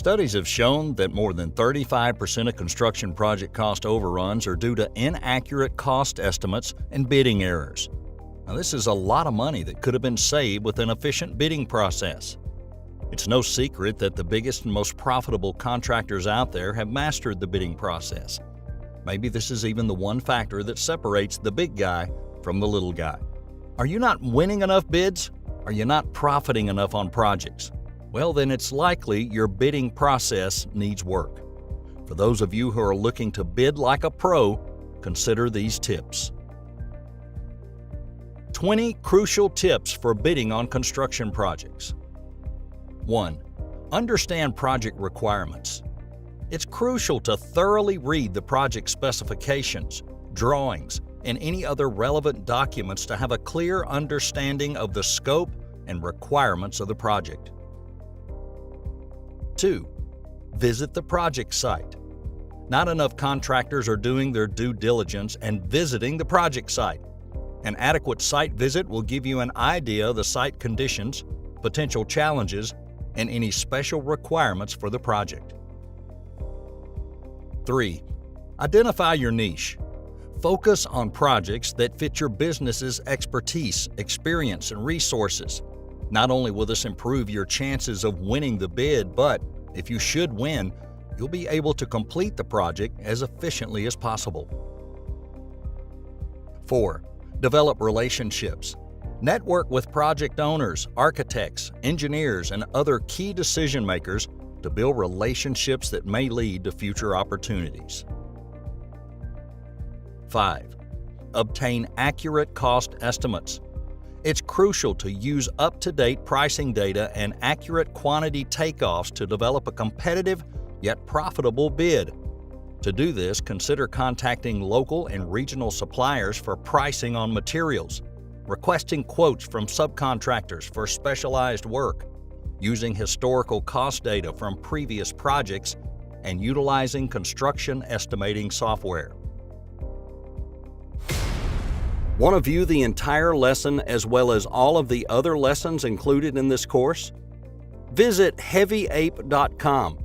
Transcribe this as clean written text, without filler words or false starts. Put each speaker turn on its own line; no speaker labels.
Studies have shown that more than 35% of construction project cost overruns are due to inaccurate cost estimates and bidding errors. Now, this is a lot of money that could have been saved with an efficient bidding process. It's no secret that the biggest and most profitable contractors out there have mastered the bidding process. Maybe this is even the one factor that separates the big guy from the little guy. Are you not winning enough bids? Are you not profiting enough on projects? Well, then it's likely your bidding process needs work. For those of you who are looking to bid like a pro, consider these tips. 20 crucial tips for bidding on construction projects. 1. Understand project requirements. It's crucial to thoroughly read the project specifications, drawings, and any other relevant documents to have a clear understanding of the scope and requirements of the project. 2. Visit the project site. Not enough contractors are doing their due diligence and visiting the project site. An adequate site visit will give you an idea of the site conditions, potential challenges, and any special requirements for the project. 3. Identify your niche. Focus on projects that fit your business's expertise, experience, and resources. Not only will this improve your chances of winning the bid, but if you should win, you'll be able to complete the project as efficiently as possible. 4. Develop relationships. Network with project owners, architects, engineers, and other key decision makers to build relationships that may lead to future opportunities. 5. Obtain accurate cost estimates. It's crucial to use up-to-date pricing data and accurate quantity takeoffs to develop a competitive yet profitable bid. To do this, consider contacting local and regional suppliers for pricing on materials, requesting quotes from subcontractors for specialized work, using historical cost data from previous projects, and utilizing construction estimating software. Want to view the entire lesson as well as all of the other lessons included in this course? Visit heavyape.com